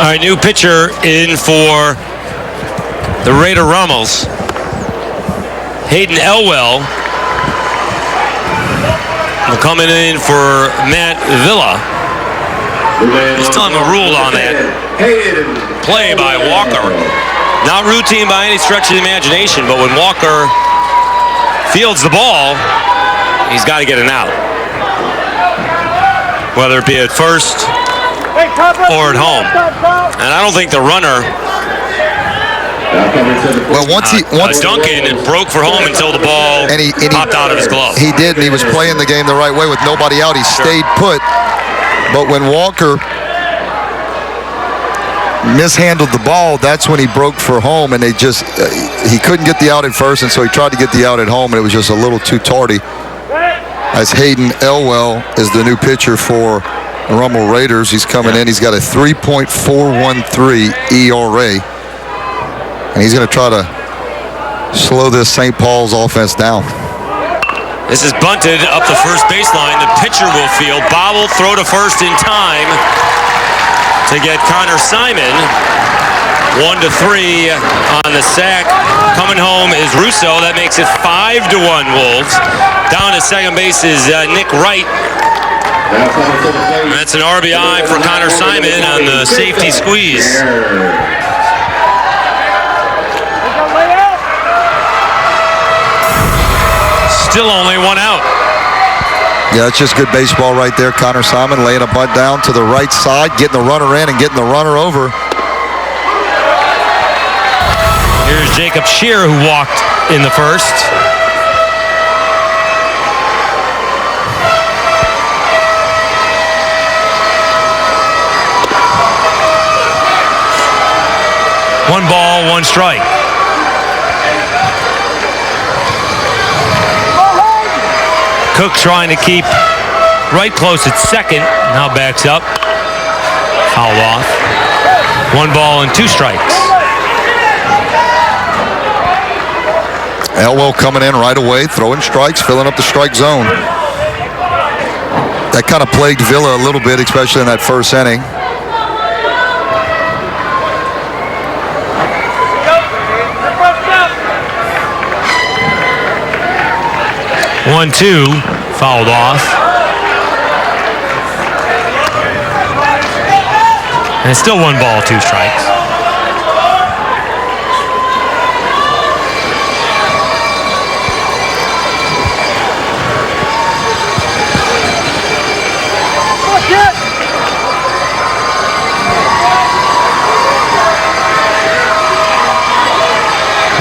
All right, new pitcher in for the Raider Rummels. Hayden Elwell will come in for Matt Villa. Still haven't ruled on that play by Walker. Not routine by any stretch of the imagination, but when Walker fields the ball, he's got to get an out. Whether it be at first or at home. And I don't think the runner, well, once Duncan broke for home until the ball popped out of his glove. He did, and he was playing the game the right way with nobody out. He stayed put. But when Walker mishandled the ball, that's when he broke for home, and he couldn't get the out at first, and so he tried to get the out at home, and it was just a little too tardy. As Hayden Elwell is the new pitcher for the Rummel Raiders. He's coming in. He's got a 3.413 ERA. And he's going to try to slow this St. Paul's offense down. This is bunted up the first baseline. The pitcher will field. Bob will throw to first in time to get Connor Simon. 1-3 on the sack. Coming home is Russo. That makes it 5-1 Wolves. Down to second base is Nick Wright. That's an RBI for Connor Simon on the safety squeeze. Still only one out. Yeah, it's just good baseball right there. Connor Simon laying a bunt down to the right side, getting the runner in and getting the runner over. Here's Jacob Shear, who walked in the first. One ball, one strike. Cook trying to keep right close at second. Now backs up. Fouled off. 1 ball and 2 strikes. Elwell coming in right away, throwing strikes, filling up the strike zone. That kind of plagued Villa a little bit, especially in that first inning. One, 2, fouled off. And it's still 1 ball, 2 strikes.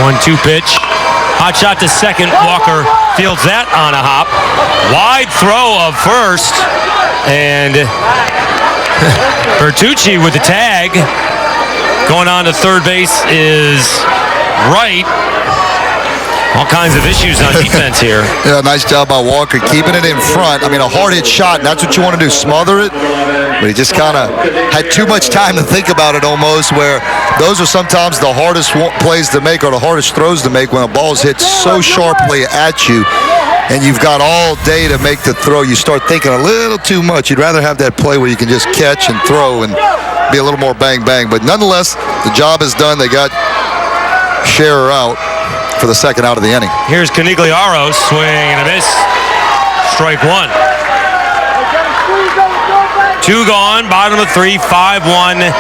One, 2 pitch. Hot shot to second. Walker fields that on a hop. Wide throw of first. And Bertucci with the tag. Going on to third base is Wright. All kinds of issues on defense here. Yeah, nice job by Walker keeping it in front. I mean, a hard hit shot, and that's what you want to do, smother it. But he just kind of had too much time to think about it almost, where those are sometimes the hardest plays to make or the hardest throws to make when a ball's hit so sharply at you and you've got all day to make the throw. You start thinking a little too much. You'd rather have that play where you can just catch and throw and be a little more bang-bang. But nonetheless, the job is done. They got Scherer out for the second out of the inning. Here's Canigliaro, swing and a miss. Strike 1. 2 gone, bottom of 3, 5-1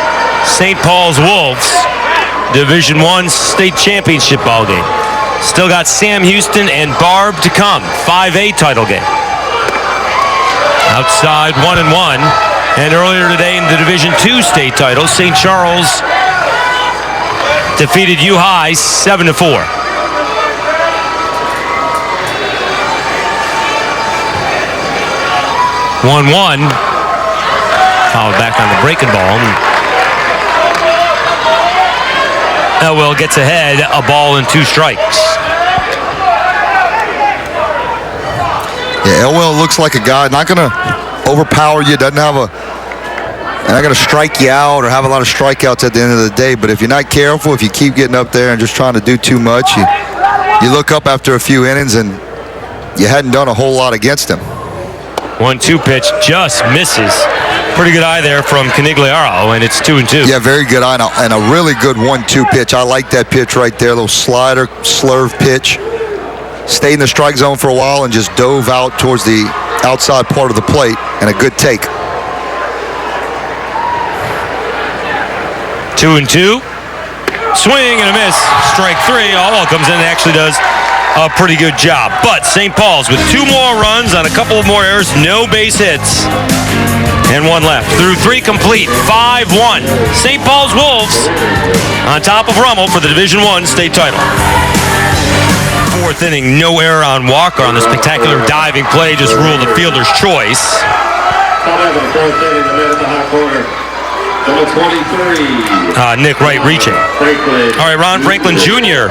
St. Paul's Wolves. Division I state championship ball game. Still got Sam Houston and Barb to come. 5A title game. Outside 1-1. And earlier today in the Division II state title, St. Charles defeated U High 7-4. One. Fouled back on the breaking ball. Elwell gets ahead, a ball and 2 strikes. Yeah, Elwell looks like a guy not going to overpower you, doesn't have not going to strike you out or have a lot of strikeouts at the end of the day. But if you're not careful, if you keep getting up there and just trying to do too much, you look up after a few innings and you hadn't done a whole lot against him. 1-2 pitch just misses. Pretty good eye there from Canigliaro, and it's 2-2. Yeah, very good eye, and a really good 1-2 pitch. I like that pitch right there, little slider, slurve pitch. Stayed in the strike zone for a while and just dove out towards the outside part of the plate, and a good take. 2-2. Swing and a miss. Strike 3. Allwell comes in and actually does a pretty good job. But St. Paul's with 2 more runs on a couple of more errors, no base hits, and 1 left. Through 3 complete, 5-1. St. Paul's Wolves on top of Rummel for the Division I state title. 4th inning, no error on Walker on the spectacular diving play, just ruled the fielder's choice. Number 23. Nick Wright reaching. All right, Ron Franklin Jr.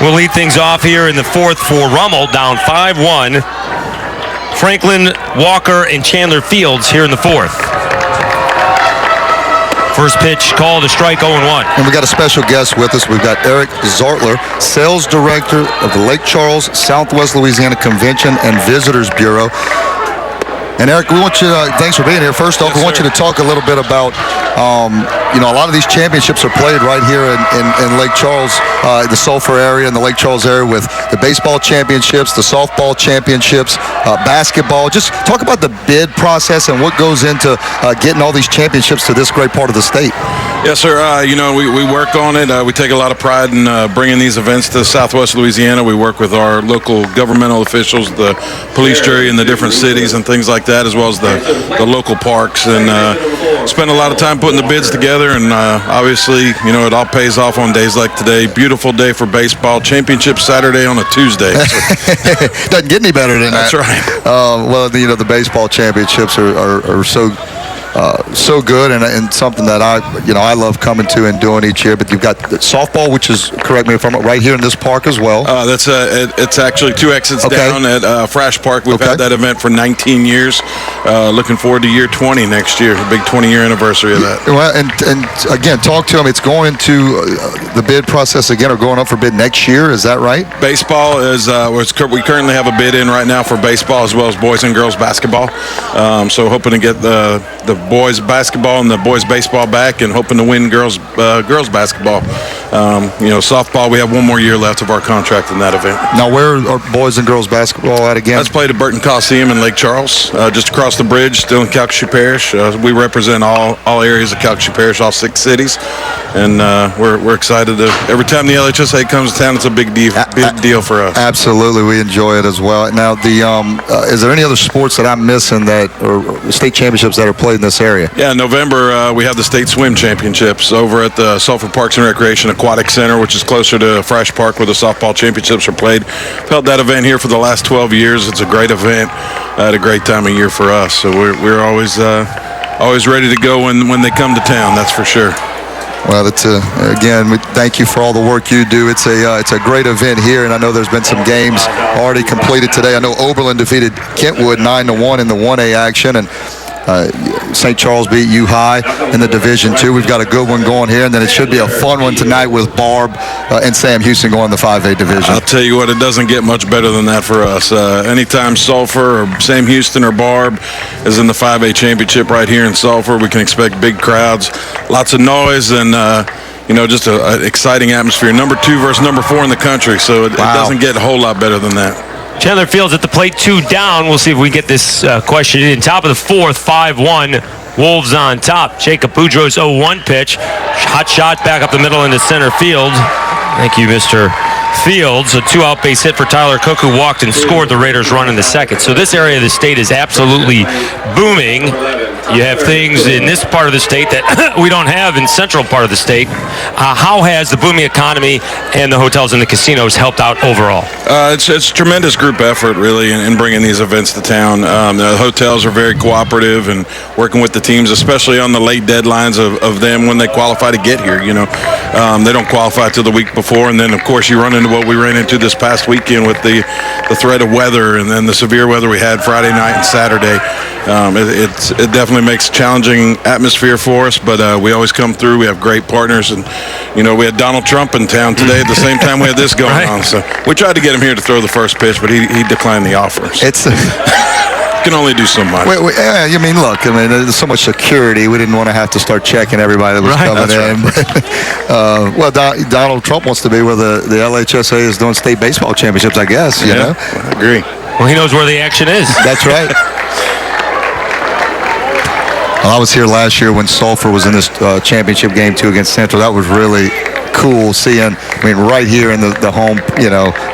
will lead things off here in the 4th for Rummel, down 5-1. Franklin, Walker, and Chandler Fields here in the 4th. First pitch called a strike, 0-1. And we got a special guest with us. We've got Eric Zartler, Sales Director of the Lake Charles, Southwest Louisiana Convention and Visitors Bureau. And Eric, we want you to, thanks for being here. First off, we want you to talk a little bit about, a lot of these championships are played right here in Lake Charles, the Sulphur area and the Lake Charles area, with the baseball championships, the softball championships, basketball. Just talk about the bid process and what goes into getting all these championships to this great part of the state. Yes, sir. We work on it. We take a lot of pride in bringing these events to Southwest Louisiana. We work with our local governmental officials, the police jury in the different cities and things like that, as well as the local parks, and spend a lot of time putting the bids together. And obviously, it all pays off on days like today. Beautiful day for baseball. Championship Saturday on a Tuesday. Doesn't get any better than that. That's right. The baseball championships are so good, and something that I love coming to and doing each year. But you've got softball, which is, correct me if I'm wrong, right here in this park as well. It's actually 2 exits down at Frash Park. We've had that event for 19 years. Looking forward to year 20 next year, a big 20-year anniversary of that. Well, and again, talk to them. It's going into the bid process again, or going up for bid next year. Is that right? Baseball is we currently have a bid in right now for baseball as well as boys and girls basketball. So hoping to get the boys basketball and the boys baseball back, and hoping to win girls basketball. Softball, we have 1 more year left of our contract in that event. Now, where are boys and girls basketball at again? That's played at Burton Coliseum in Lake Charles, just across the bridge, still in Calcasieu Parish. We represent all areas of Calcasieu Parish, all 6 cities, and we're excited to, every time the LHSA comes to town, it's a big deal for us. Absolutely, we enjoy it as well. Now, is there any other sports that I'm missing or state championships that are played in this area? Yeah, in November we have the state swim championships over at the Sulphur Parks and Recreation Aquatic Center, which is closer to Frash Park, where the softball championships are played. We've held that event here for the last 12 years. It's a great event, at a great time of year for us. So we're always ready to go when they come to town. That's for sure. Well, again, we thank you for all the work you do. It's a great event here, and I know there's been some games already completed today. I know Oberlin defeated Kentwood 9-1 in the 1A action, and St. Charles beat U High in the Division II. We've got a good one going here, and then it should be a fun one tonight with Barb and Sam Houston going in the 5A division. I'll tell you what, it doesn't get much better than that for us. Anytime Sulphur or Sam Houston or Barb is in the 5A championship right here in Sulphur, we can expect big crowds, lots of noise, and just an exciting atmosphere. Number 2 versus number 4 in the country, so it doesn't get a whole lot better than that. Chandler Fields at the plate, 2 down. We'll see if we get this question in. Top of the 4th, 5-1. Wolves on top. Jacob Boudreau's 0-1 pitch. Hot shot back up the middle into center field. Thank you, Mr. Fields. A 2-out base hit for Tyler Cook, who walked and scored the Raiders' run in the 2nd. So this area of the state is absolutely booming. You have things in this part of the state that we don't have in central part of the state. How has the booming economy and the hotels and the casinos helped out overall? It's tremendous group effort, really, in bringing these events to town. The hotels are very cooperative and working with the teams, especially on the late deadlines of them when they qualify to get here. They don't qualify till the week before, and then, of course, you run into what we ran into this past weekend with the threat of weather and then the severe weather we had Friday night and Saturday. It definitely makes a challenging atmosphere for us, but we always come through. We have great partners, and we had Donald Trump in town today at the same time we had this going on. So we tried to get him here to throw the first pitch, but he declined the offer. So. can only do so much. Yeah, I mean, look, there's so much security. We didn't want to have to start checking everybody that was coming in. Right. Well, Donald Trump wants to be where the LHSA is doing state baseball championships, I guess, you know? I agree. Well, he knows where the action is. That's right. Well, I was here last year when Sulphur was in this championship game, too, against Central. That was really cool seeing, right here in the home,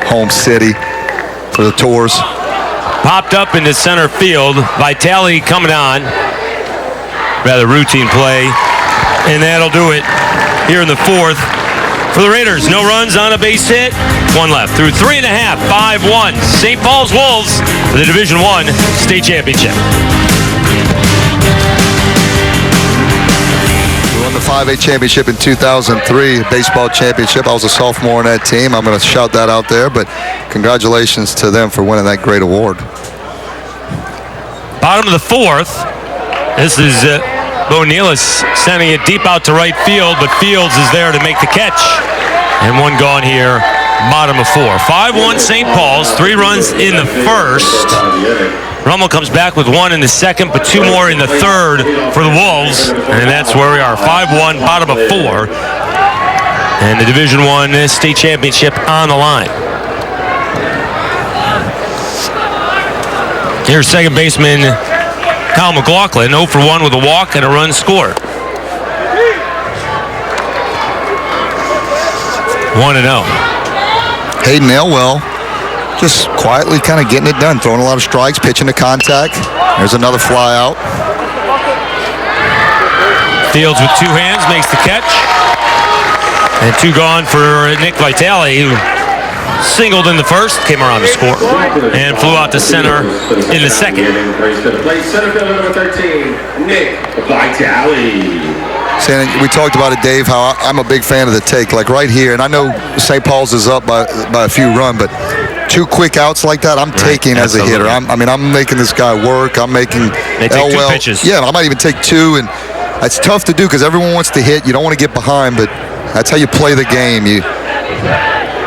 home city for the Tours. Popped up into center field. Vitale coming on. Rather routine play. And that'll do it here in the fourth. For the Raiders, no runs on a base hit. One left. Through 3.5, 5-1. St. Paul's Wolves for the Division I state championship. We won the 5A championship in 2003, baseball championship. I was a sophomore on that team. I'm going to shout that out there, but congratulations to them for winning that great award. Bottom of the fourth. This is Bo Nealis sending it deep out to right field, but Fields is there to make the catch. And one gone here, bottom of four. 5-1 St. Paul's, 3 runs in the first. Rummel comes back with 1 in the second, but 2 more in the third for the Wolves. And that's where we are, 5-1, bottom of 4. And the Division I state championship on the line. Here's second baseman Kyle McLaughlin, 0 for 1 with a walk and a run scored. 1-0. Hayden Elwell just quietly kind of getting it done, throwing a lot of strikes, pitching to contact. There's another fly out. Fields with 2 hands makes the catch. And 2 gone for Nick Vitale, who singled in the first, came around to score, and flew out to center in the second. Center fielder number 13, Nick Vitale. We talked about it, Dave, how I'm a big fan of the take. Like right here, and I know St. Paul's is up by a few runs, but 2 quick outs like that, I'm taking as a hitter. I'm making this guy work. I'm making Elwell. 2 pitches. Yeah, I might even take 2, and that's tough to do because everyone wants to hit. You don't want to get behind, but that's how you play the game. You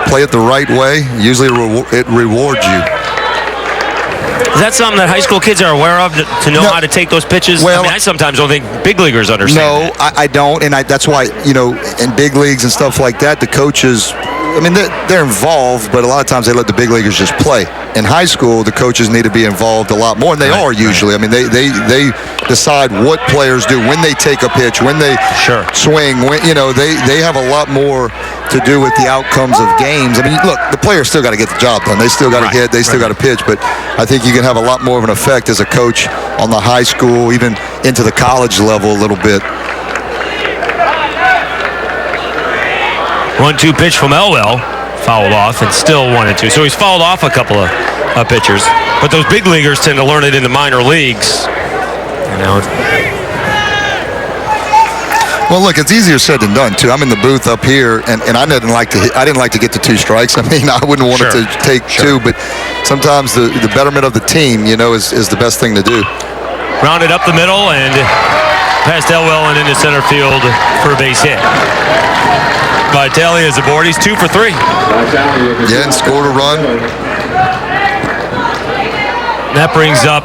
play it the right way. Usually it rewards you. Is that something that high school kids are aware of to know how to take those pitches? Well, I sometimes don't think big leaguers understand. No, I don't, and that's why, in big leagues and stuff like that, the coaches, they're involved, but a lot of times they let the big leaguers just play. In high school, the coaches need to be involved a lot more, and they are usually. They decide what players do, when they take a pitch, when they swing. When, they have a lot more to do with the outcomes of games. Look, the players still got to get the job done. They still got to hit. They still got to pitch. But I think you can have a lot more of an effect as a coach on the high school, even into the college level a little bit. 1-2 pitch from Elwell, fouled off, and still 1-2. So he's fouled off a couple of pitchers. But those big leaguers tend to learn it in the minor leagues. Well, look, it's easier said than done too. I'm in the booth up here, and I didn't like to get to 2 strikes. I wouldn't want it to take 2, but sometimes the betterment of the team, is the best thing to do. Rounded up the middle and past Elwell and into center field for a base hit. Vitale is aboard. He's 2 for 3. Yeah, and scored a run. That brings up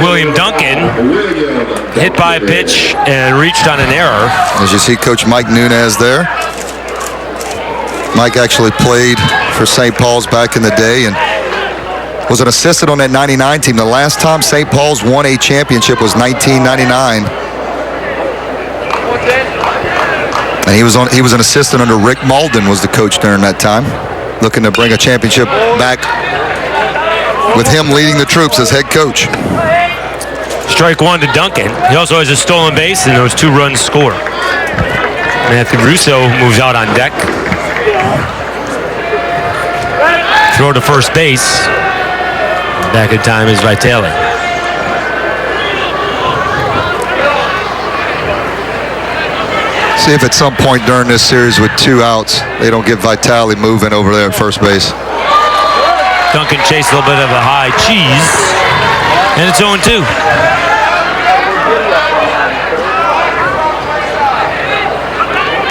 William Duncan. Hit by a pitch and reached on an error. As you see Coach Mike Nunez there. Mike actually played for St. Paul's back in the day and was an assistant on that 99 team. The last time St. Paul's won a championship was 1999. And he was an assistant under Rick Malden, was the coach during that time, looking to bring a championship back with him leading the troops as head coach. Strike 1 to Duncan. He also has a stolen base and those 2 runs scored. Matthew Russo moves out on deck. Throw to first base. Back in time is Vitale. See if at some point during this series with 2 outs, they don't get Vitale moving over there at first base. Duncan chased a little bit of a high cheese, and it's 0-2.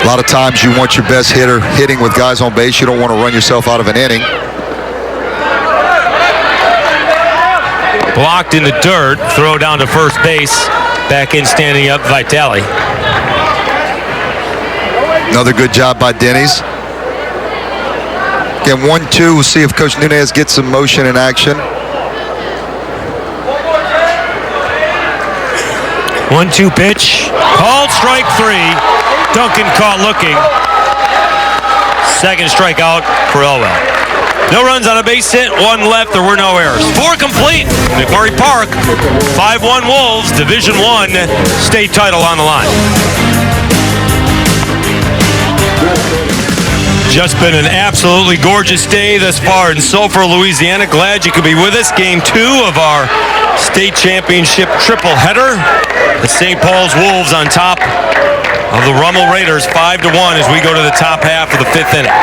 A lot of times you want your best hitter hitting with guys on base. You don't want to run yourself out of an inning. blocked in the dirt. Throw down to first base. Back in standing up, Vitale. Another good job by Denny's. Again, 1-2. We'll see if Coach Nunez gets some motion in action. 1-2 pitch. Called strike 3. Duncan caught looking. Second strikeout for Elwell. No runs on a base hit, 1 left, there were no errors. 4 complete, McMurray Park, 5-1 Wolves, Division I state title on the line. Just been an absolutely gorgeous day thus far in Sulphur, Louisiana. Glad you could be with us. Game 2 of our state championship triple header. The St. Paul's Wolves on top of the Rummel Raiders, 5-1 as we go to the top half of the 5th inning.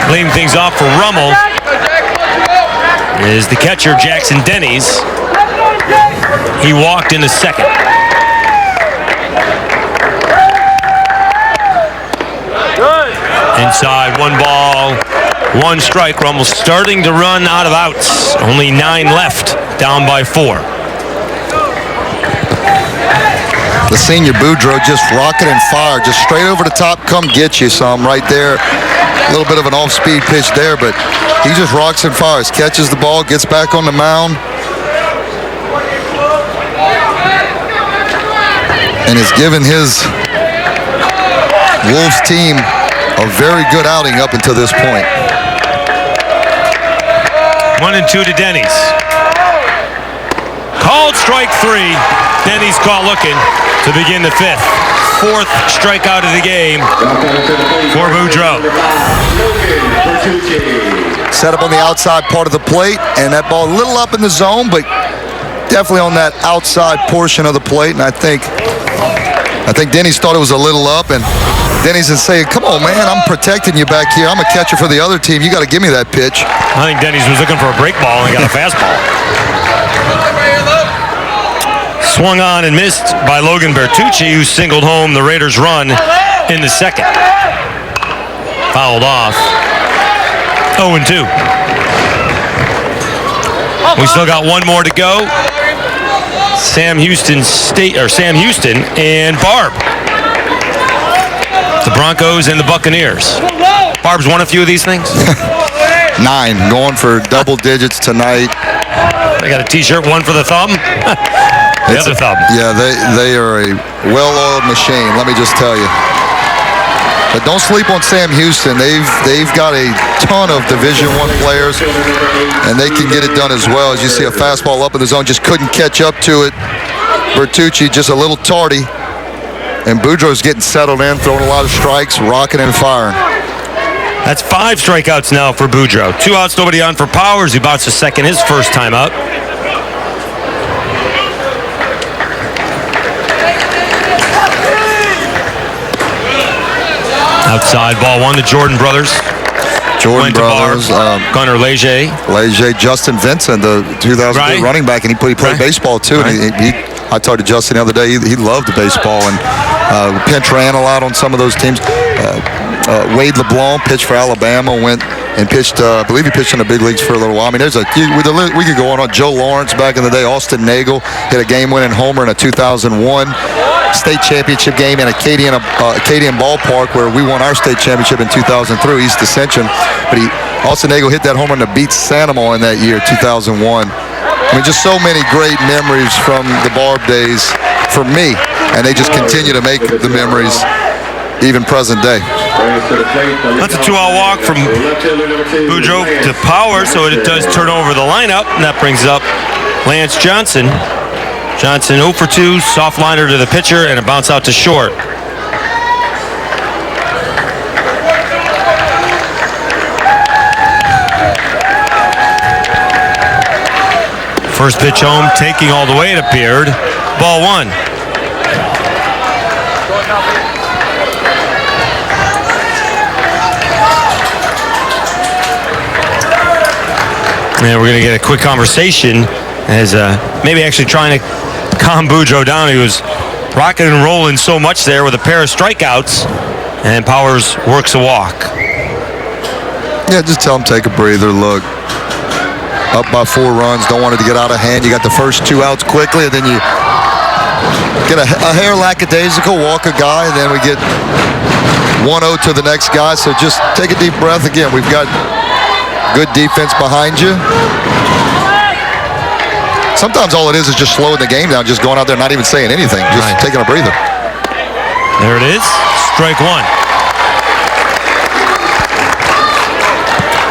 Leading things off for Rummel is the catcher, Jackson Denny's. He walked in the second. Inside, 1 ball, 1 strike. Rummel starting to run out of outs. Only 9 left, down by 4. The senior Boudreaux just rocket and fire, just straight over the top, come get you some right there. A little bit of an off-speed pitch there, but he just rocks and fires, catches the ball, gets back on the mound, and has given his Wolves team a very good outing up until this point. 1-2 to Denny's. Called strike 3. Denny's caught looking to begin the 5th. 4th strikeout of the game for Boudreaux. Set up on the outside part of the plate, and that ball a little up in the zone, but definitely on that outside portion of the plate. And I think Denny's thought it was a little up, and Denny's is saying, come on, man, I'm protecting you back here. I'm a catcher for the other team. You got to give me that pitch. I think Denny's was looking for a break ball and got a fastball. Swung on and missed by Logan Bertucci, who singled home the Raiders' run in the second. Fouled off. 0-2. We still got 1 more to go. Sam Houston and Barb. The Broncos and the Buccaneers. Barb's won a few of these things. 9, going for double digits tonight. They got a T-shirt, 1 for the thumb. The other thumb. Yeah, they are a well-oiled machine, let me just tell you. But don't sleep on Sam Houston. They've got a ton of Division I players, and they can get it done as well. As you see a fastball up in the zone, just couldn't catch up to it. Bertucci just a little tardy, and Boudreaux's getting settled in, throwing a lot of strikes, rocking and firing. That's 5 strikeouts now for Boudreaux. 2 outs, nobody on for Powers, who bounced a second his first time out. Outside, ball 1 to Jordan Brothers. Jordan Brothers. Gunnar Leger. Justin Vincent, the 2003 running back, and he played baseball too. Right. And I talked to Justin the other day. He loved the baseball and pinch ran a lot on some of those teams. Wade LeBlanc pitched for Alabama, went and pitched, I believe he pitched in the big leagues for a little while. I mean, we could go on. Joe Lawrence back in the day. Austin Nagel hit a game-winning homer in a 2001 state championship game in Acadian Ballpark, where we won our state championship in 2003, East Ascension. But Austin Nagel hit that homer to beat Sanamo in that year, 2001. I mean, just so many great memories from the Barb days for me, and they just continue to make the memories even present day. That's a 2-out walk from Boudreaux to Power, so it does turn over the lineup, and that brings up Lance Johnson. Johnson 0 for 2, soft liner to the pitcher, and a bounce out to short. First pitch home, taking all the way, it appeared. Ball 1. And we're going to get a quick conversation as maybe actually trying to calm Boudreaux down. He was rocking and rolling so much there with a pair of strikeouts, and Powers works a walk. Yeah, just tell him take a breather. Look, up by 4 runs. Don't want it to get out of hand. You got the first 2 outs quickly, and then you get a hair lackadaisical, walk a guy, and then we get 1-0 to the next guy. So just take a deep breath. Again, we've got good defense behind you. Sometimes all it is just slowing the game down, just going out there not even saying anything, just taking a breather. There it is. Strike 1.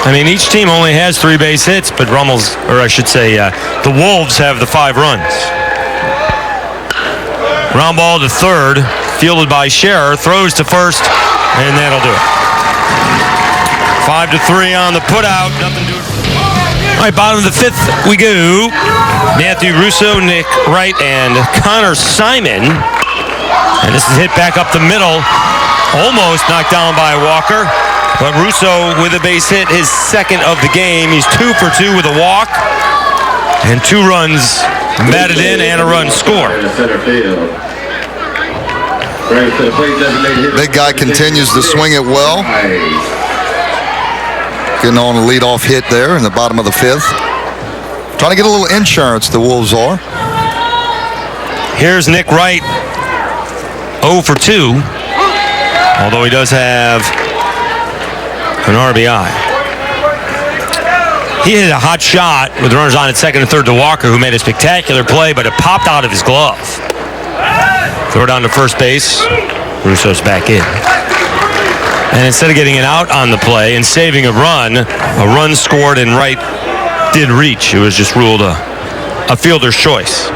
I mean, each team only has 3 base hits, but Rummel's, or I should say, the Wolves have the 5 runs. Ground ball to third, fielded by Scherer, throws to first, and that'll do it. 5-3 on the putout. Nothing to do. All right, bottom of the 5th we go. Matthew Russo, Nick Wright, and Connor Simon. And this is hit back up the middle. Almost knocked down by Walker. But Russo with a base hit, his 2nd of the game. He's 2 for 2 with a walk. And 2 runs batted in and a run scored. Big guy continues to swing it well. Getting on a leadoff hit there in the bottom of the 5th. Trying to get a little insurance, the Wolves are. Here's Nick Wright, 0 for 2. Although he does have an RBI. He hit a hot shot with runners on at 2nd and 3rd to Walker, who made a spectacular play, but it popped out of his glove. Throw it down to first base. Russo's back in. And instead of getting it out on the play and saving a run scored and Wright did reach. It was just ruled a fielder's choice.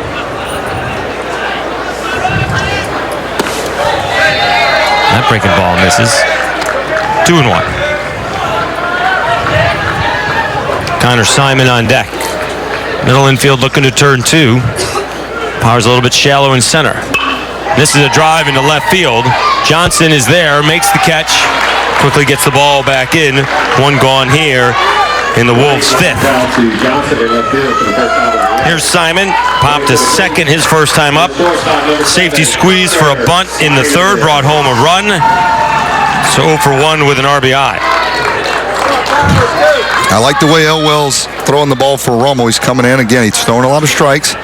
That breaking ball misses. 2-1. Connor Simon on deck. Middle infield looking to turn 2. Power's a little bit shallow in center. This is a drive into left field. Johnson is there, makes the catch, quickly gets the ball back in. 1 gone here in the Wolves' 5th. Here's Simon, popped to 2nd his first time up. Safety squeeze for a bunt in the 3rd, brought home a run. So 0 for 1 with an RBI. I like the way Elwell's throwing the ball for Romo. He's coming in again. He's throwing a lot of strikes.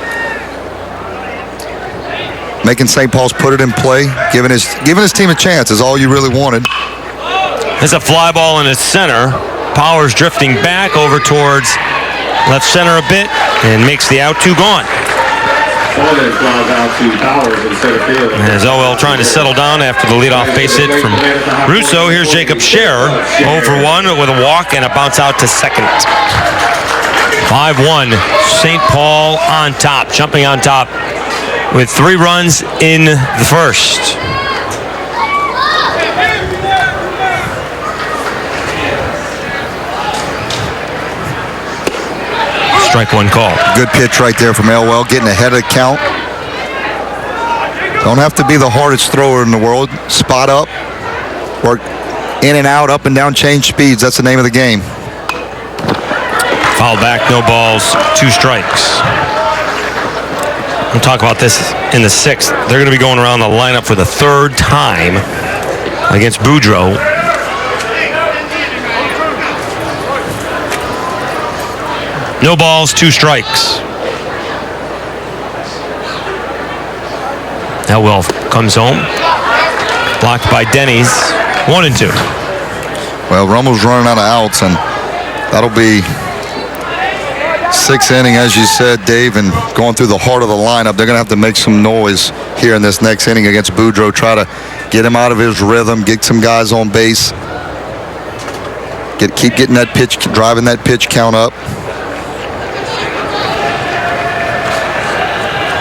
Making St. Paul's put it in play, giving his team a chance is all you really wanted. There's a fly ball in his center. Powers drifting back over towards left center a bit and makes the out. 2 gone. As Elwell trying to settle down after the leadoff base hit from Russo. Here's Jacob Scherer, 0 for 1 with a walk and a bounce out to 2nd. 5-1, St. Paul on top, jumping on top with 3 runs in the 1st. Strike 1 call. Good pitch right there from Elwell, getting ahead of the count. Don't have to be the hardest thrower in the world. Spot up, work in and out, up and down, change speeds. That's the name of the game. Foul back, no balls, 2 strikes. We'll talk about this in the 6th. They're going to be going around the lineup for the 3rd time against Boudreaux. No balls, 2 strikes. Elwell comes home. Blocked by Denny's. 1-2. Well, Rummel's running out of outs, and that'll be 6th inning, as you said, Dave, and going through the heart of the lineup. They're going to have to make some noise here in this next inning against Boudreaux. Try to get him out of his rhythm, get some guys on base. Keep getting that pitch, driving that pitch count up.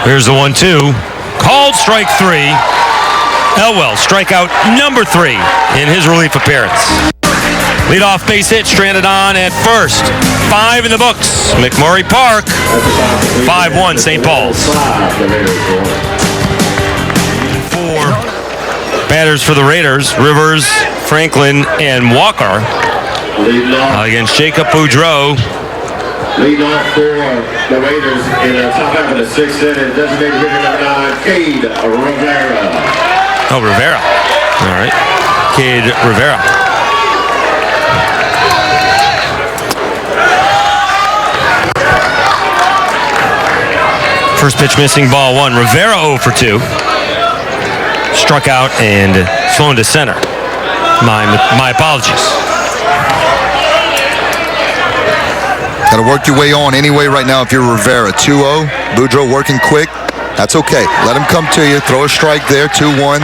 Here's the 1-2. Called strike 3. Elwell, strikeout number 3 in his relief appearance. Leadoff base hit, stranded on at first. 5 in the books. McMurray Park. 5-1 St. Paul's. 4 batters for the Raiders. Rivers, Franklin, and Walker. Against Jacob Boudreaux. Leading off for the Raiders in the top half of the 6th inning, designated hitter number 9, Cade Rivera. Oh, Rivera. All right. Cade Rivera. First pitch missing, ball one. Rivera 0 for 2. Struck out and flown to center. My apologies. Got to work your way on anyway right now if you're Rivera. 2-0, Boudreau working quick. That's okay. Let him come to you. Throw a strike there, 2-1.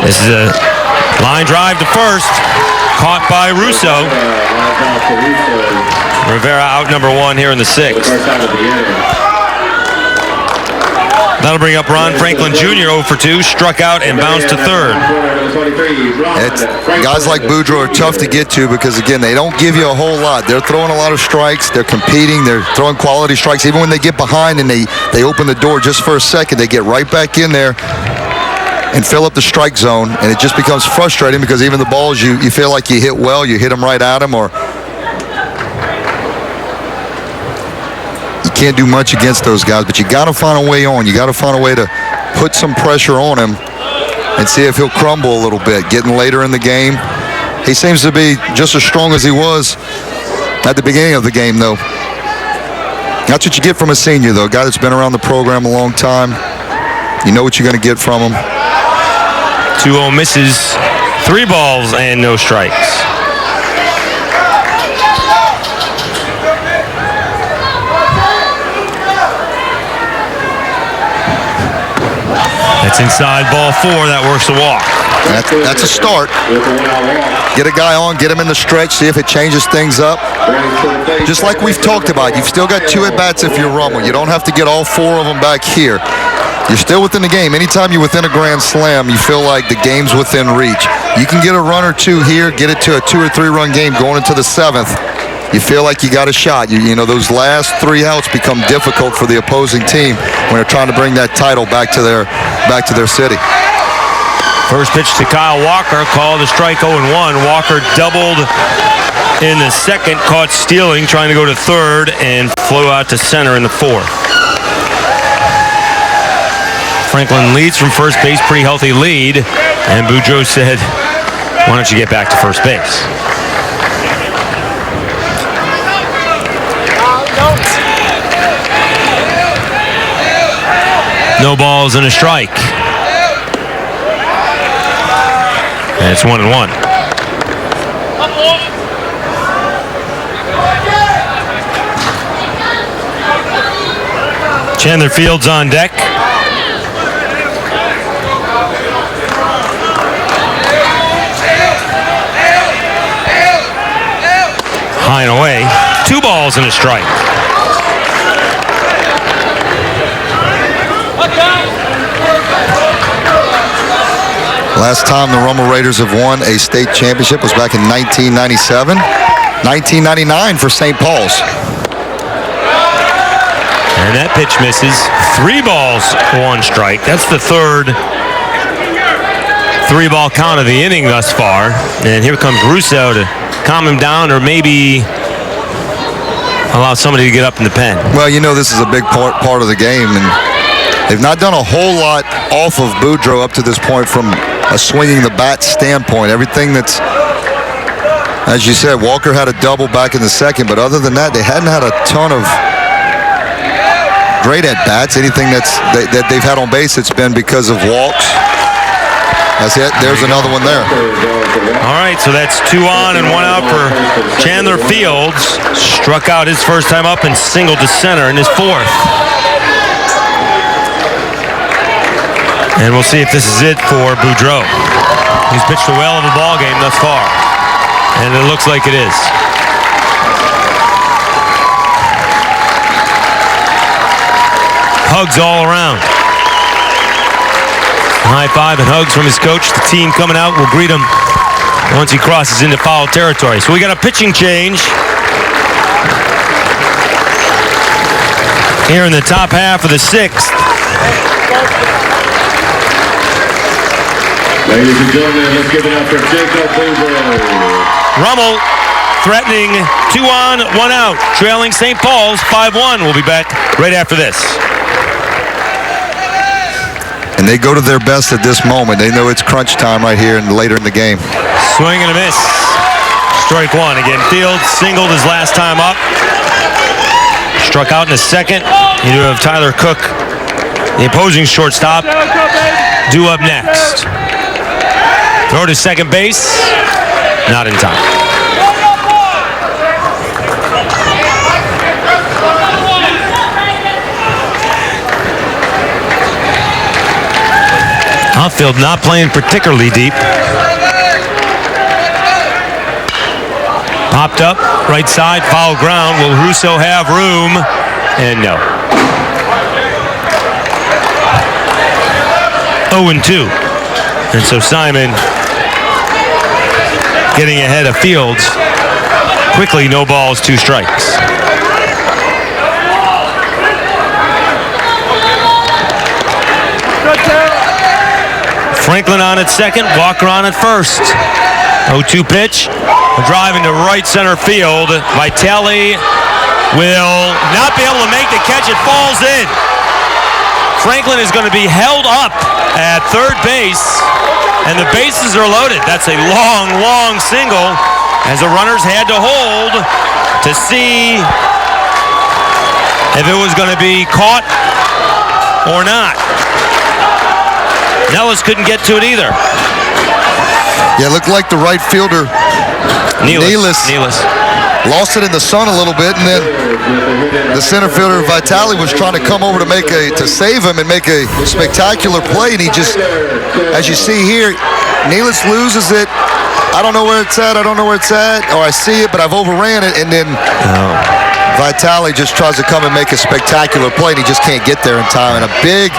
This is a line drive to first. Caught by Russo. Rivera out number 1 here in the 6th. That'll bring up Ron Franklin Jr. 0 for 2. Struck out and bounced to third. Guys like Boudreau are tough to get to because, again, they don't give you a whole lot. They're throwing a lot of strikes. They're competing. They're throwing quality strikes. Even when they get behind and they open the door just for a second, they get right back in there and fill up the strike zone, and it just becomes frustrating because even the balls you feel like you hit well, you hit them right at them, or you can't do much against those guys, but you got to find a way on. You got to find a way to put some pressure on him and see if he'll crumble a little bit. Getting later in the game, he seems to be just as strong as he was at the beginning of the game, though. That's what you get from a senior, though, a guy that's been around the program a long time. You know what you're going to get from him. 2-0 misses. 3 balls and no strikes. That's inside, ball 4. That works the walk. That's a start. Get a guy on, get him in the stretch, see if it changes things up. Just like we've talked about, you've still got 2 at-bats if you're Rummel. You don't have to get all 4 of them back here. You're still within the game. Anytime you're within a grand slam, you feel like the game's within reach. You can get a run or 2 here, get it to a 2 or 3 run game going into the 7th. You feel like you got a shot. You know, those last 3 outs become difficult for the opposing team when they're trying to bring that title back to their city. First pitch to Kyle Walker, called a strike 0-1. Walker doubled in the 2nd, caught stealing, trying to go to 3rd, and flew out to center in the 4th. Franklin leads from first base, pretty healthy lead, and Boudreau said, why don't you get back to first base? No balls and a strike. And it's 1-1. Chandler Fields on deck. High and away. 2 balls and a strike. Last time the Rummel Raiders have won a state championship was back in 1997. 1999 for St. Paul's. And that pitch misses. 3 balls, 1 strike. That's the 3rd 3-ball count of the inning thus far. And here comes Russo to calm him down, or maybe allow somebody to get up in the pen. Well, you know this is a big part of the game, and they've not done a whole lot off of Boudreau up to this point from a swinging the bat standpoint. Everything that's, as you said, Walker had a double back in the 2nd, but other than that, they hadn't had a ton of great at-bats. Anything that they've had on base, it's been because of walks. That's it. There's another one there. All right, so that's 2 on and 1 out for Chandler Fields. Struck out his first time up and singled to center in his 4th. And we'll see if this is it for Boudreau. He's pitched a well of a ball game thus far, and it looks like it is. Hugs all around. High five and hugs from his coach. The team coming out will greet him once he crosses into foul territory. So we got a pitching change here in the top half of the 6th. Ladies and gentlemen, let's give it up for Jacob Boudreau. Rummel threatening 2 on, 1 out, trailing St. Paul's 5-1. We'll be back right after this. And they go to their best at this moment. They know it's crunch time right here and later in the game. Swing and a miss. Strike one. Again, Fields singled his last time up. Struck out in the second. You do have Tyler Cook, the opposing shortstop, due up next. Throw to second base. Not in time. Outfield not playing particularly deep. Popped up, right side, foul ground. Will Russo have room? And no. 0-2. And so Simon getting ahead of Fields. Quickly, no balls, 2 strikes. Franklin on at second, Walker on at first. 0-2 pitch. A drive into right center field. Vitale will not be able to make the catch. It falls in. Franklin is going to be held up at third base, and the bases are loaded. That's a long, long single, as the runners had to hold to see if it was going to be caught or not. Nellis couldn't get to it either. Yeah, it looked like the right fielder, Nealis, lost it in the sun a little bit, and then the center fielder, Vitale, was trying to come over to save him and make a spectacular play, and he just, as you see here, Nealis loses it. I don't know where it's at, or I see it, but I've overran it, and then Vitale just tries to come and make a spectacular play, and he just can't get there in time. And a big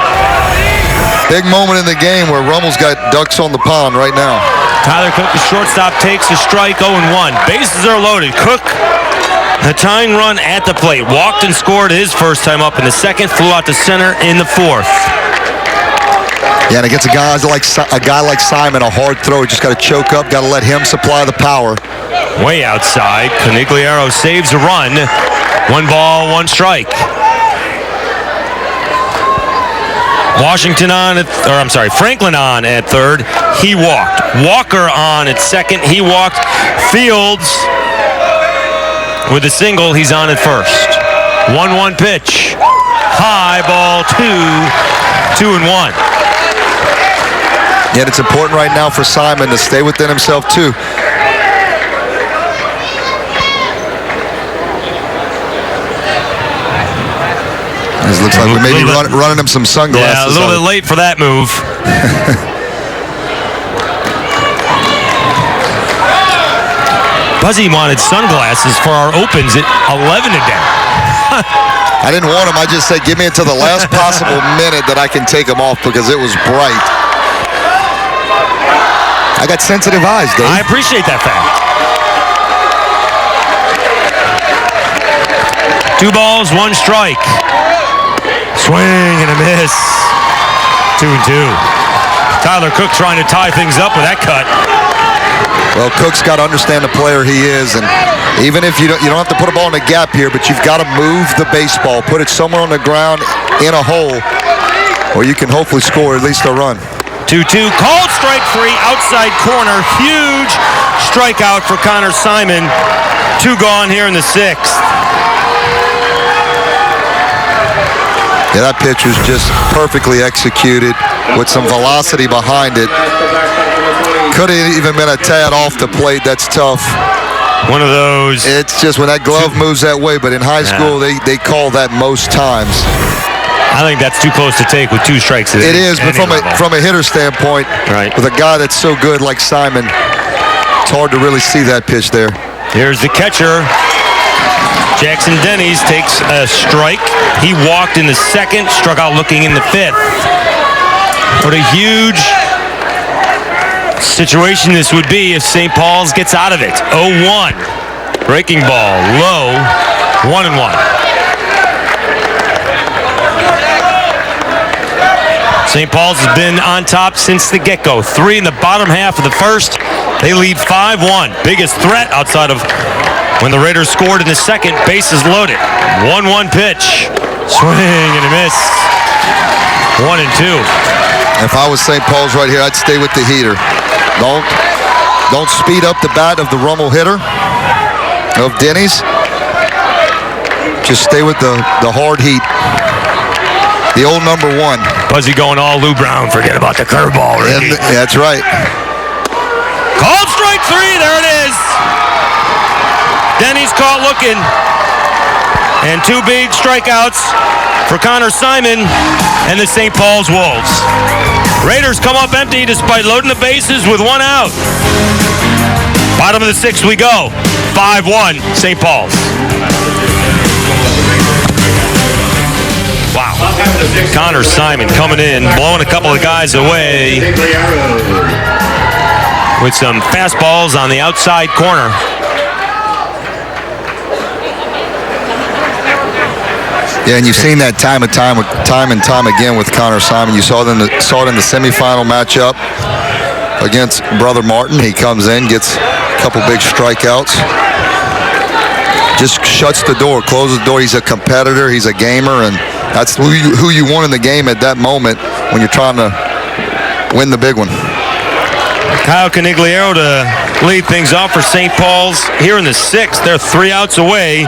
moment in the game where Rummel's got ducks on the pond right now. Tyler Cook, the shortstop, takes a strike, 0-1. Bases are loaded. Cook, a tying run at the plate. Walked and scored his first time up in the second. Flew out to center in the fourth. Yeah, and against a guy like Simon, a hard throw. Just got to choke up. Got to let him supply the power. Way outside. Conigliaro saves a run. 1 ball, 1 strike. Franklin on at third. He walked. Walker on at second. He walked. Fields with a single. He's on at first. 1-1 pitch. High ball 2-1. Yet it's important right now for Simon to stay within himself too. It looks like we may be running him some sunglasses. Yeah, a little bit late for that move. Buzzy wanted sunglasses for our opens at 11 today. I didn't want them. I just said, give me until the last possible minute that I can take them off because it was bright. I got sensitive eyes, Dave. I appreciate that fact. 2 balls, 1 strike. Swing and a miss. 2-2. Tyler Cook trying to tie things up with that cut. Well, Cook's got to understand the player he is, and even if you don't have to put a ball in a gap here, but you've got to move the baseball, put it somewhere on the ground in a hole, or you can hopefully score at least a run. 2-2. Called strike 3, outside corner. Huge strikeout for Connor Simon. 2 gone here in the 6th. Yeah, that pitch was just perfectly executed with some velocity behind it. Could have even been a tad off the plate. That's tough. One of those. It's just when that glove moves that way, but in high school, they call that most times. I think that's too close to take with 2 strikes. It is, but from a hitter standpoint, right, with a guy that's so good like Simon, it's hard to really see that pitch there. Here's the catcher. Jackson Denny's takes a strike. He walked in the second, struck out looking in the 5th. What a huge situation this would be if St. Paul's gets out of it. 0-1. Breaking ball, low, 1-1. St. Paul's has been on top since the get-go. 3 in the bottom half of the first. They lead 5-1. Biggest threat outside of when the Raiders scored in the second. Bases loaded. 1-1 pitch. Swing and a miss. 1-2. If I was St. Paul's right here, I'd stay with the heater. Don't speed up the bat of the Rummel hitter of Denny's. Just stay with the hard heat. The old number 1. Buzzy going all Lou Brown. Forget about the curveball, Ricky. That's right. Called strike 3. There it is. Denny's caught looking. And 2 big strikeouts for Connor Simon and the St. Paul's Wolves. Raiders come up empty despite loading the bases with 1 out. Bottom of the 6th we go. 5-1 St. Paul's. Wow. Connor Simon coming in, blowing a couple of guys away with some fastballs on the outside corner. Yeah, and you've seen that time and time again with Connor Simon. You saw it in the semifinal matchup against Brother Martin. He comes in, gets a couple big strikeouts, just shuts the door, closes the door. He's a competitor, he's a gamer, and that's who you want in the game at that moment when you're trying to win the big one. Kyle Canigliaro to lead things off for St. Paul's here in the 6th. They're 3 outs away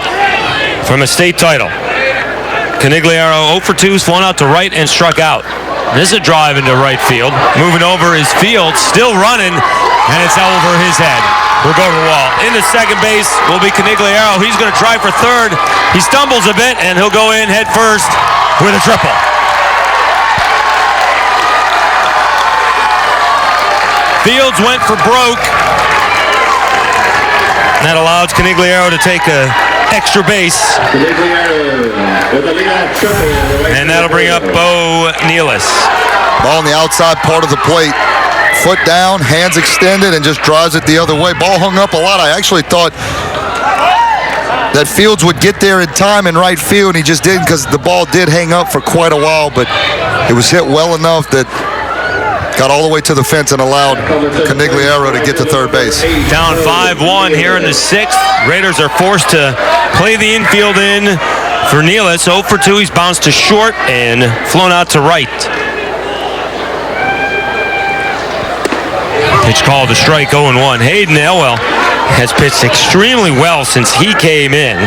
from a state title. Canigliaro 0 for 2, flown out to right and struck out. This is a drive into right field. Moving over his field, still running, and it's over his head. We'll go to the wall. Into second base will be Canigliaro. He's going to try for third. He stumbles a bit, and he'll go in head first with a triple. Fields went for broke. That allows Canigliaro to take a extra base. And that'll bring up Bo Nealis. Ball on the outside part of the plate. Foot down, hands extended, and just drives it the other way. Ball hung up a lot. I actually thought that Fields would get there in time in right field, and he just didn't, because the ball did hang up for quite a while, but it was hit well enough that got all the way to the fence and allowed Canigliaro to get to third base. Down 5-1 here in the 6th. Raiders are forced to play the infield in for Nealis. 0 for 2. He's bounced to short and flown out to right. Pitch called to strike, 0-1. Hayden Elwell has pitched extremely well since he came in.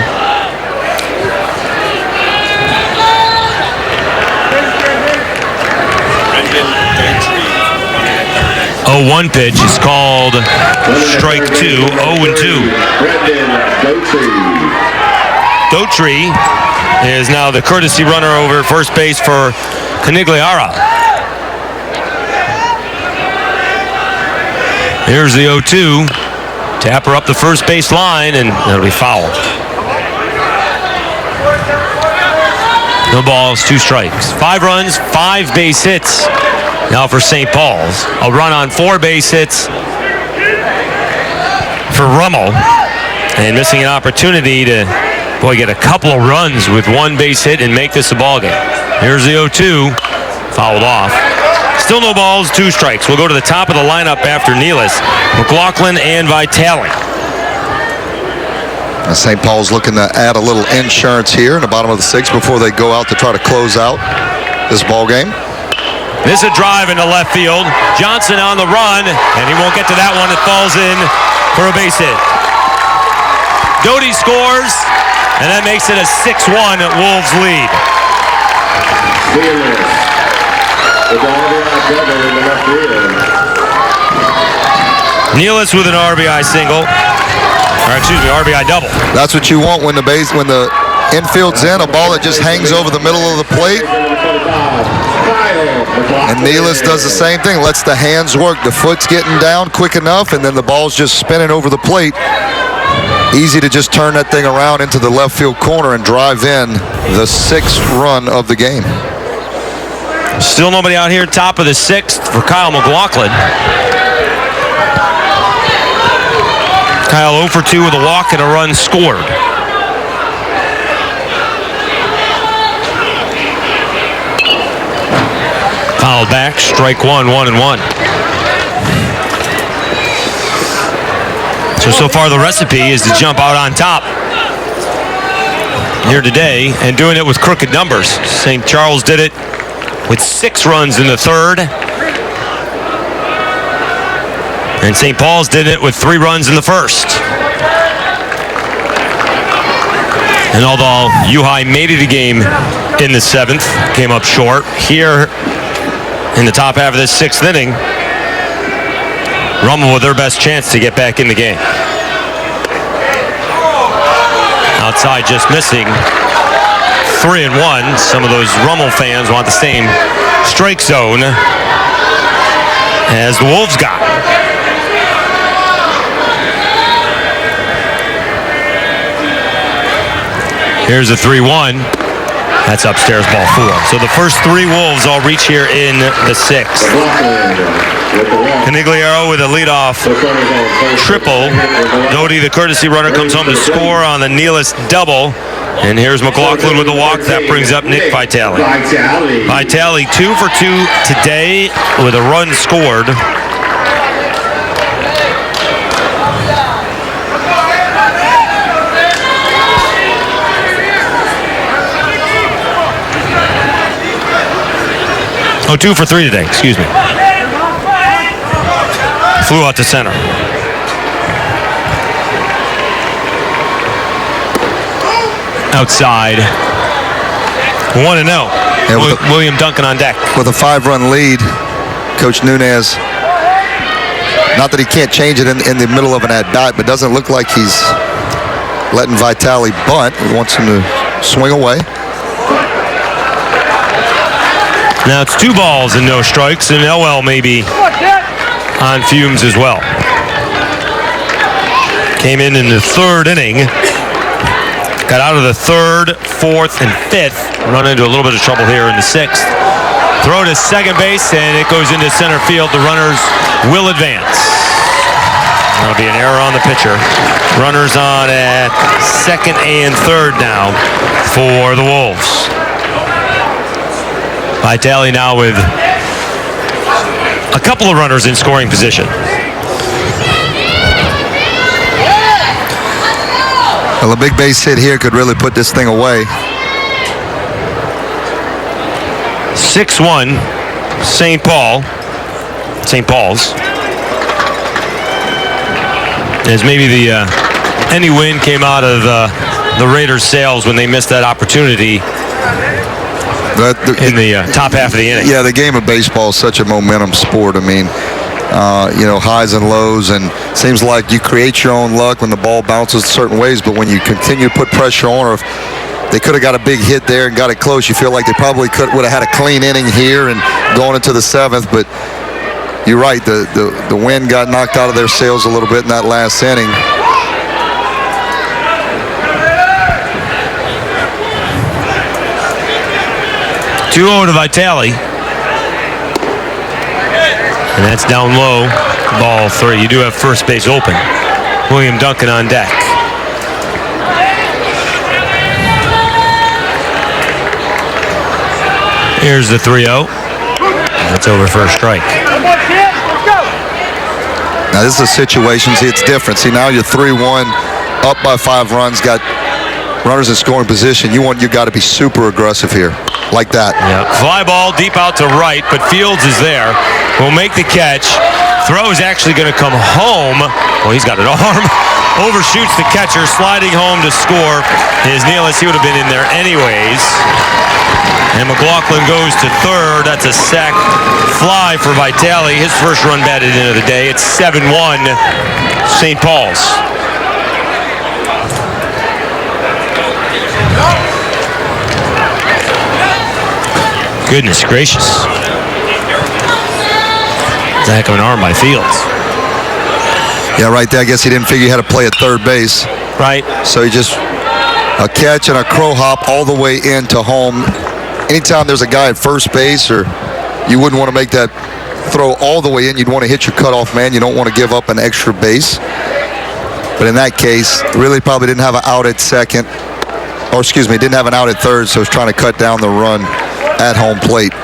0-1 pitch is called strike 2, 0-2. Daughtry is now the courtesy runner over first base for Canigliaro. Here's the 0-2. Tapper up the first base line, and that'll be foul. No balls, 2 strikes. 5 runs, 5 base hits. Now for St. Paul's, a run on 4 base hits for Rummel, and missing an opportunity to, get a couple of runs with 1 base hit and make this a ball game. Here's the 0-2, fouled off. Still no balls, 2 strikes. We'll go to the top of the lineup after Nealis, McLaughlin and Vitale. St. Paul's looking to add a little insurance here in the bottom of the 6th before they go out to try to close out this ball game. This is a drive into left field. Johnson on the run, and he won't get to that one. It falls in for a base hit. Doty scores, and that makes it a 6-1 Wolves lead. Nealis with an RBI single. Or excuse me, RBI double. That's what you want when the infield's in, a ball that just hangs over the middle of the plate. And Nealis does the same thing, lets the hands work. The foot's getting down quick enough, and then the ball's just spinning over the plate. Easy to just turn that thing around into the left field corner and drive in the 6th run of the game. Still nobody out here, top of the 6th for Kyle McLaughlin. Kyle 0 for 2 with a walk and a run scored. Fouled back, strike 1, 1-1. So far the recipe is to jump out on top here today, and doing it with crooked numbers. St. Charles did it with 6 runs in the 3rd And St. Paul's did it with 3 runs in the first. And although U-High made it a game in the 7th, came up short, here in the top half of this 6th inning, Rummel with their best chance to get back in the game. Outside just missing. 3-1. Some of those Rummel fans want the same strike zone as the Wolves got. Here's a 3-1. That's upstairs, ball 4. So the first 3 Wolves all reach here in the 6th. Canigliaro with a leadoff triple. Doty, the courtesy runner, comes home to score on the Nealis double. And here's McLaughlin with a walk. That brings up Nick Vitale. Vitale 2 for 2 today with a run scored. Oh, 2 for 3 today, excuse me. Flew out to center. Outside. 1-0. Yeah, William Duncan on deck. With a 5-run lead, Coach Nunez, not that he can't change it in the middle of an at-bat, but doesn't look like he's letting Vitale bunt. He wants him to swing away. Now it's 2 balls and no strikes, and Elwell may be on fumes as well. Came in the 3rd inning. Got out of the 3rd, 4th, and 5th. Run into a little bit of trouble here in the 6th. Throw to second base, and it goes into center field. The runners will advance. That'll be an error on the pitcher. Runners on at 2nd and 3rd now for the Wolves. Vitale now with a couple of runners in scoring position. Well, a big base hit here could really put this thing away. 6-1, St. Paul's. As maybe any win came out of the Raiders' sails when they missed that opportunity in the top half of the inning. Yeah, the game of baseball is such a momentum sport. I mean, highs and lows, and seems like you create your own luck when the ball bounces certain ways, but when you continue to put pressure on, or if they could have got a big hit there and got it close, you feel like they probably would have had a clean inning here and going into the 7th, but you're right, the wind got knocked out of their sails a little bit in that last inning. Two-0 to Vitale. And that's down low, ball 3. You do have first base open. William Duncan on deck. Here's the 3-0. That's over for a strike. Now this is a situation, see, it's different. See, now you're 3-1, up by 5 runs, got runners in scoring position. You got to be super aggressive here, like that. Yeah. Fly ball deep out to right, but Fields is there. Will make the catch. Throw is actually going to come home. Well, he's got an arm. Overshoots the catcher, sliding home to score is Nealis. He would have been in there anyways. And McLaughlin goes to 3rd. That's a sac fly for Vitale. His first run batted in of the day. It's 7-1 St. Paul's. Goodness gracious. It's a heck of an arm by Fields. Yeah, right there. I guess he didn't figure he had to play at third base. Right. So he just a catch and a crow hop all the way into home. Anytime there's a guy at first base, or you wouldn't want to make that throw all the way in, you'd want to hit your cutoff man. You don't want to give up an extra base. But in that case, really probably didn't have an out at second. Or excuse me, didn't have an out at third, so he's trying to cut down the run at home plate.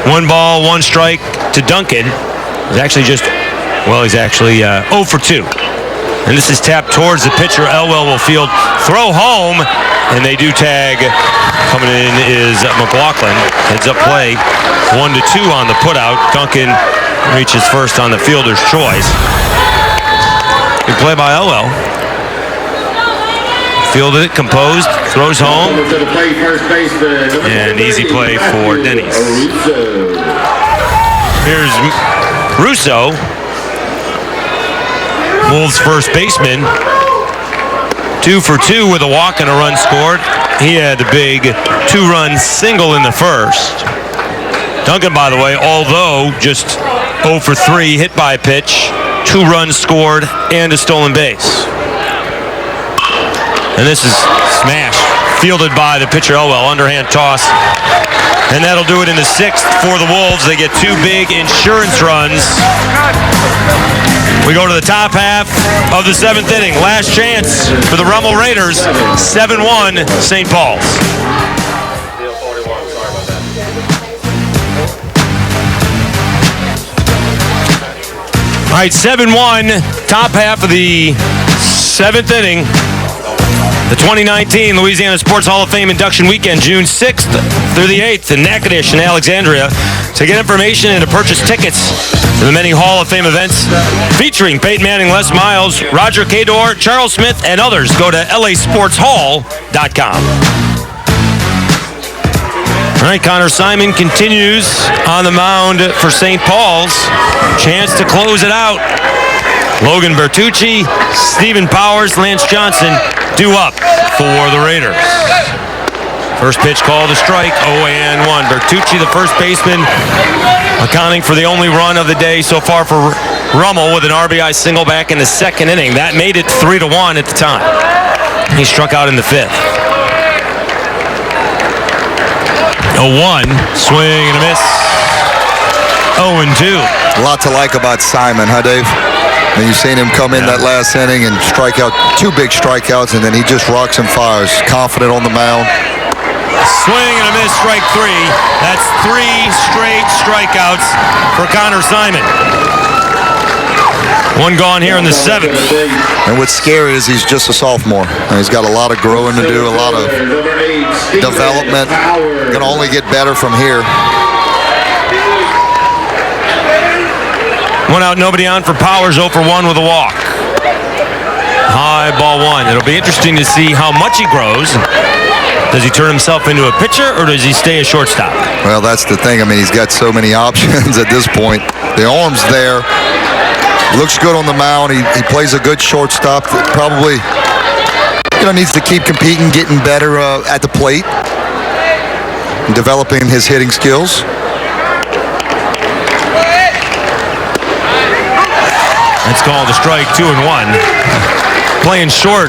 One ball, one strike to Duncan. He's actually 0 for 2. And this is tapped towards the pitcher. Elwell will field, throw home, and they do tag. Coming in is McLaughlin. Heads up play. 1-2 on the putout. Duncan reaches first on the fielder's choice. Good play by Elwell. Fielded it, composed, throws home. And easy play for Denny's. Here's Russo. Wolves first baseman. 2 for 2 with a walk and a run scored. He had a big 2-run single in the first. Duncan, by the way, although just 0 for 3, hit by a pitch, 2 runs scored, and a stolen base. And this is smashed, fielded by the pitcher Elwell, underhand toss. And that'll do it in the 6th for the Wolves. They get 2 big insurance runs. We go to the top half of the 7th inning. Last chance for the Rummel Raiders. 7-1 St. Paul's. All right, 7-1, top half of the 7th inning. The 2019 Louisiana Sports Hall of Fame induction weekend, June 6th through the 8th in Natchitoches and Alexandria. To get information and to purchase tickets to the many Hall of Fame events featuring Peyton Manning, Les Miles, Roger Cador, Charles Smith, and others, go to lasportshall.com. All right, Connor Simon continues on the mound for St. Paul's. Chance to close it out. Logan Bertucci, Stephen Powers, Lance Johnson due up for the Raiders. First pitch called a strike, 0-1. Bertucci, the first baseman, accounting for the only run of the day so far for Rummel with an RBI single back in the 2nd inning. That made it 3-1 at the time. He struck out in the 5th. 0-1, swing and a miss. 0-2. A lot to like about Simon, huh, Dave? And you've seen him come in that last inning and strike out 2 big strikeouts, and then he just rocks and fires. Confident on the mound. Swing and a miss, strike 3. That's 3 straight strikeouts for Connor Simon. 1 gone here in the 7th. And what's scary is he's just a sophomore. And he's got a lot of growing to do, a lot of development. Going to only get better from here. 1 out, nobody on for Powers, 0 for 1 with a walk. High ball 1. It'll be interesting to see how much he grows. Does he turn himself into a pitcher, or does he stay a shortstop? Well, that's the thing. I mean, he's got so many options at this point. The arm's there. Looks good on the mound. He plays a good shortstop. Probably, needs to keep competing, getting better at the plate, and developing his hitting skills. That's called a strike, 2-1. Playing short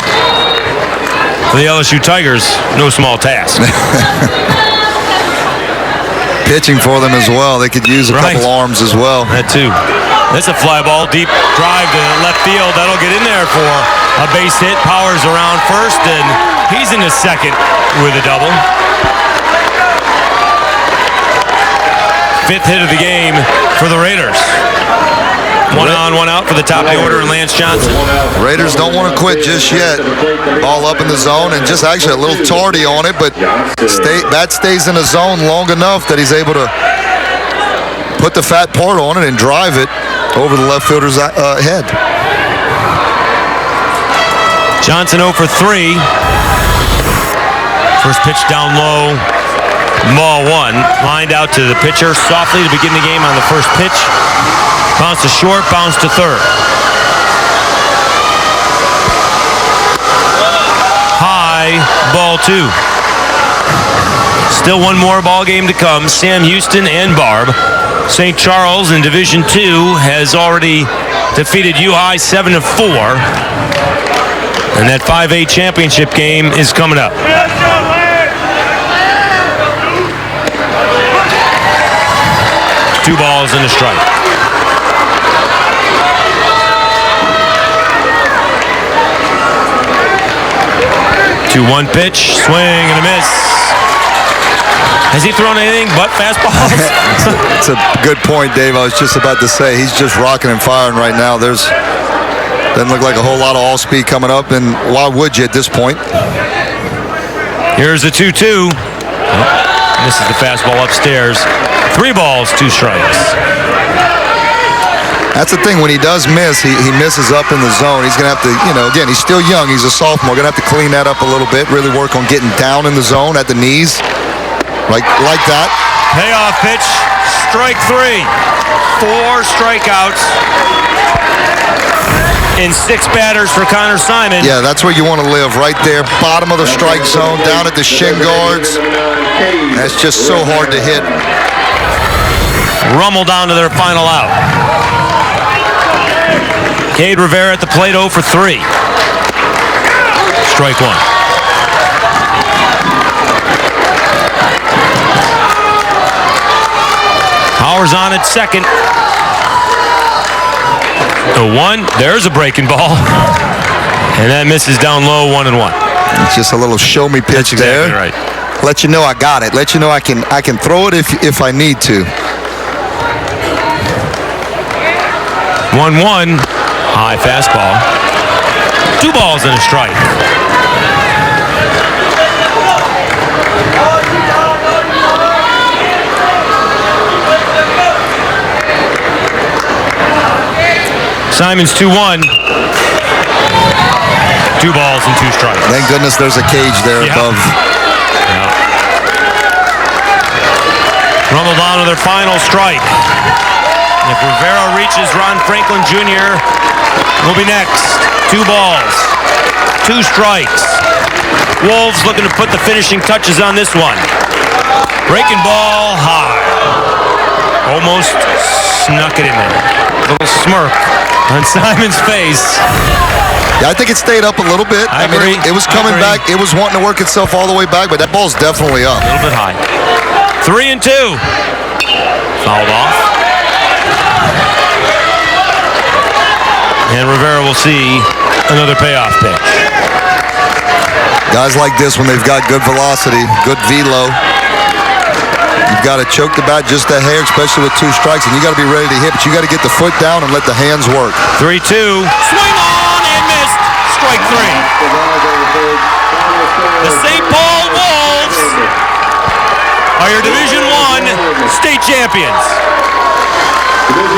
for the LSU Tigers, no small task. Pitching for them as well. They could use a couple arms as well. That too. That's a fly ball, deep drive to left field. That'll get in there for a base hit. Powers around first, and he's in the 2nd with a double. 5th hit of the game for the Raiders. 1 on, 1 out for the top of the order and Lance Johnson. Raiders don't want to quit just yet. Ball up in the zone and just actually a little tardy on it, but that stays in the zone long enough that he's able to put the fat part on it and drive it over the left fielder's head. Johnson 0 for 3. First pitch down low. Ball 1. Lined out to the pitcher softly to begin the game on the first pitch. Bounce to short, bounce to 3rd. High, ball 2. Still 1 more ball game to come. Sam Houston and Barb. St. Charles in Division II has already defeated U-High 7-4. And that 5A championship game is coming up. Two balls and a strike. 2-1 pitch, swing and a miss. Has he thrown anything but fastballs? It's a good point, Dave. I was just about to say, he's just rocking and firing right now. There's Doesn't look like a whole lot of all speed coming up, and why would you at this point? Here's the 2-2. This is the fastball upstairs. 3 balls, 2 strikes. That's the thing. When he does miss, he misses up in the zone. He's going to have to, again, he's still young. He's a sophomore. Going to have to clean that up a little bit, really work on getting down in the zone at the knees, like that. Payoff pitch, strike 3. 4 strikeouts in 6 batters for Connor Simon. Yeah, that's where you want to live, right there, bottom of the strike zone, down at the shin guards. That's just so hard to hit. Rummel down to their final out. Cade Rivera at the plate, 0 for 3. Strike 1. Powers on at second. The 1. There's a breaking ball. And that misses down low, 1-1. It's just a little show me pitch That's there. exactly right. Let you know I got it. Let you know I can throw it if I need to. 1-1. High fastball. 2 balls and a strike. Simon's 2-1. 2 balls and 2 strikes. Thank goodness there's a cage there above. Yeah. Rummel down to their final strike. If Rivera reaches, Ron Franklin Jr. will be next. 2 balls, 2 strikes. Wolves looking to put the finishing touches on this one. Breaking ball high. Almost snuck it in there. A little smirk on Simon's face. Yeah, I think it stayed up a little bit. I agree. It was coming back. It was wanting to work itself all the way back, but that ball's definitely up. A little bit high. 3-2. Fouled off. And Rivera will see another payoff pitch. Guys like this, when they've got good velocity, good velo, you've got to choke the bat just a hair, especially with 2 strikes, and you got to be ready to hit, but you got to get the foot down and let the hands work. 3-2. Swing on and missed. Strike 3. The St. Paul Wolves are your Division I state champions.